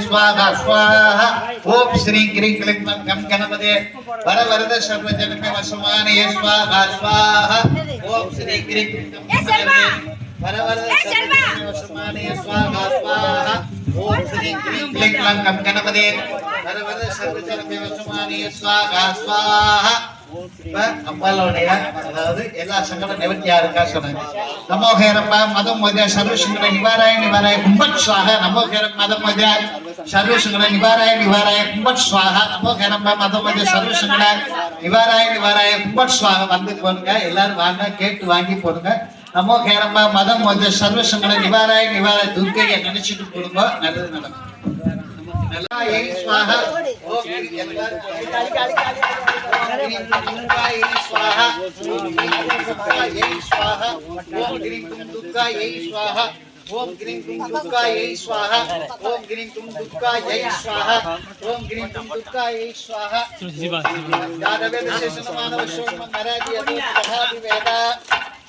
स्वाहा स्वाहा ओम श्री गिरी क्लीं गम गणपते वरवरद सर्वजनमे वसमाने स्वाहा स्वाहा ओम श्री गिरी वरवरद सर्वजनमे वसमाने स्वाहा स्वाहा ओम श्री गिरी क्लीं गम गणपते वरवरद सर्वजनमे वसमाने स्वाहा स्वाहा அம்பாலோடைய அதாவது எல்லா சங்கட நிவர்த்தியா இருக்கா சொன்னாங்க. நமோகேரப்பா மதம் மோதியா சர்வசங்கட நிவாராய நிவாராய கும்பட் ஸ்வாஹா நமோகேரம் மதம் மோதியா சர்வசங்கட நிவாராய நிவாராய கும்பட் ஸ்வாஹா நமோகேரப்பா மதம் மோதியா சர்வசங்கட நிவாராய நிவாராய கும்பட் ஸ்வாஹா வந்து போடுங்க. எல்லாரும் வாங்க கேட்டு வாங்கி போடுங்க. நமோகேரப்பா மதம் மோதியா சர்வசங்கட நிவாராய நிவாராய துர்க்கையை நினைச்சிட்டு போடுங்க. நல்லது நடக்கும். स्वाहा ओम स्वाहा स्वाहा ओम ग्रीं तुम दुर्गा यही स्वाहा ओम ग्रीं तुम दुर्गा यही स्वाहा ओम ग्रीं तुम दुर्गा यही स्वाहा ओम ग्रीं तुम दुर्गा यही स्वाहा यादवेद शेषमानव सोम नरादि अदुर्भावि वेदा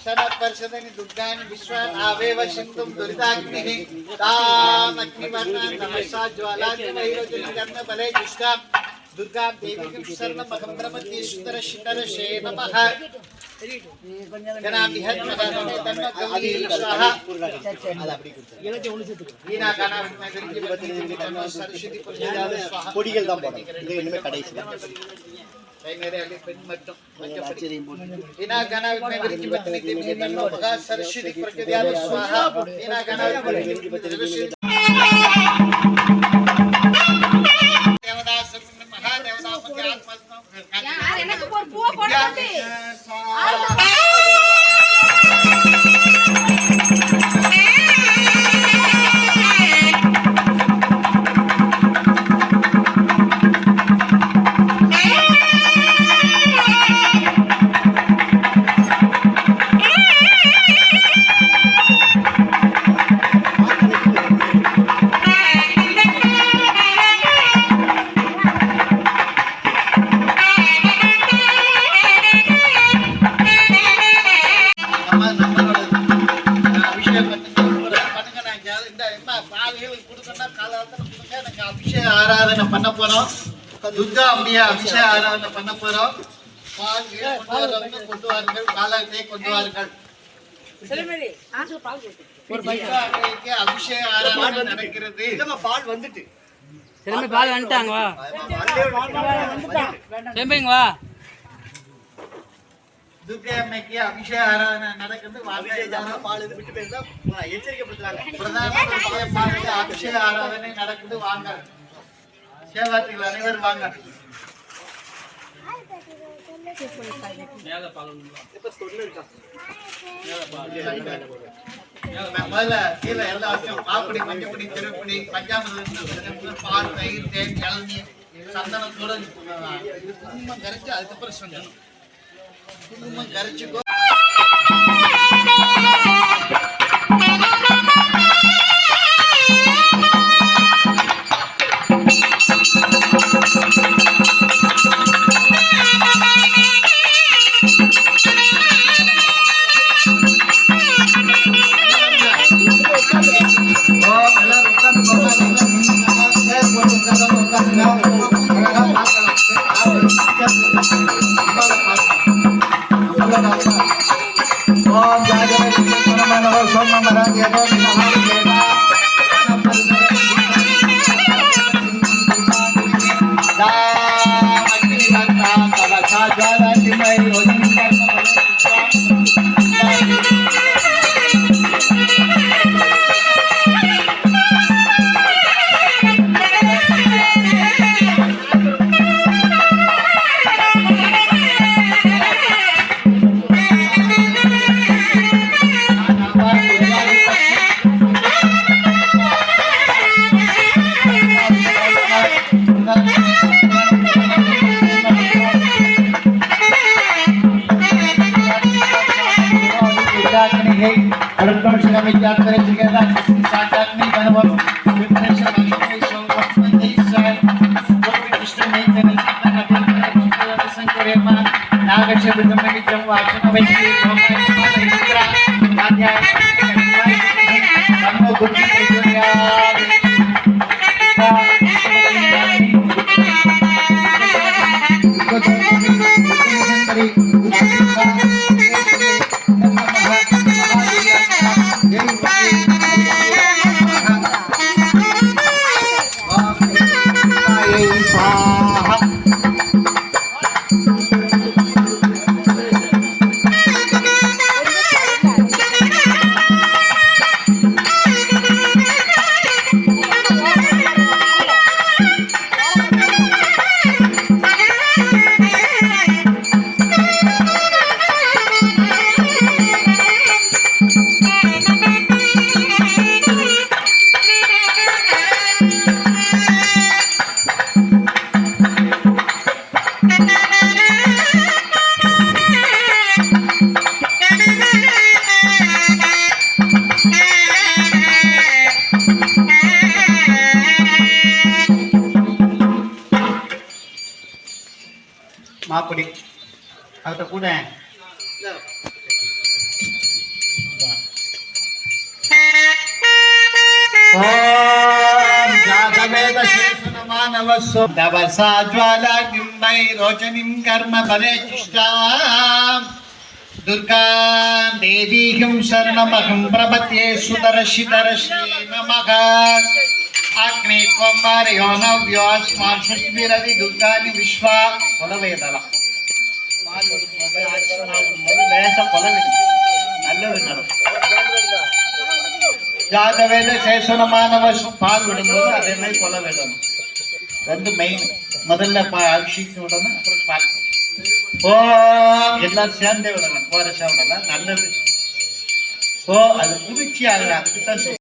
शनपर्षदनि दुर्गानि विश्वान् आवेव शन्तुं दुरिताग्निः ताम् अग्निवर्णान् तमसा ज्वालाग्निवैरोजनिकर्म बले जुष्टां दुर्गां देवीं शरणमहं ब्रह्मति सुन्दरशितरशे नमः गणाभिहन्महे तन्म गौरी स्वाहा वीणा गानाविद्महे सरस्वती पूजयामि स्वाहा कोडिगल தான் போறோம் இது இன்னுமே கடைசி कई मेरे अली पेन मट्टम वीणा गानाविद्महे विरक्ति पत्नी देवी तन्नो भगा सरस्वती प्रचोदयामि स्वाहा वीणा गानाविद्महे विरक्ति पत्नी देवदास महादेवता मध्य आत्मा यार எனக்கு ஒரு பூ போடுறது ஆராதனை பண்ண போறோம். துர்கா அம்பியா அபிஷேக ஆராதனை பண்ண போறோம். பால் கொண்டு வாருங்கள், காலாத்தை கொண்டு வாருங்கள். அபிஷேக ஆராதனை நடக்கிறது. பால் வந்துட்டு பால் வந்துட்டாங்க. வா செம்பிங்க வா. துர்கை அம்மைக்கு அபிஷேக ஆராதனை நடக்கிறது. பால் விட்டு போயிருந்தா எச்சரிக்கைப்படுத்துறாங்க. பிரதான அபிஷேக ஆராதனை நடக்குது. வாங்க சேவாத்திகள் அனைவரும் வாங்க. முதல்ல கீழே எல்லாத்தையும் காப்பிடி மஞ்சப்பொடி திருப்படி பஞ்சாமிரம் பால் தயிர் தேன் இளநீர் சந்தனத்தோட குங்குமம் கரைச்சு அதுக்கப்புறம் சொல்லணும். குங்குமம் கரைச்சுக்கோ. Nagasya மாப்படி அவர்கிட்ட கூட ஓம் ஜாதவேத சேஷனமானவஸ்ஸோ தவசாஜ்வாலாக்னிம்பை ரோச்சனிம் கர்ம பலேச்சிஷ்டாம் துர்காம் தேவீகம் சரணமகம் பிரபத்யே சுதர்ஷிதர்ஷே நமக அக்னி குமாரயோ நவ்யோ அஸ்மான் சுஷ்மிரதி துர்கானி விஸ்வா கொலவேதலாம் லேச கொலவிடும் நல்லது நடக்கும் ஜாதவேத சேஷனமானவ பால் விடும்போது அதே மாதிரி கொலை விடணும் ரெண்டு மெயின் முதல்ல அபிஷேகம் விடணும் அப்புறம் பால் ஓ எல்லாரும் சேர்ந்தே விடணும் கோரசா விடலாம் நல்லது ஓ அது குளிர்ச்சி ஆகல அதுக்கு தான்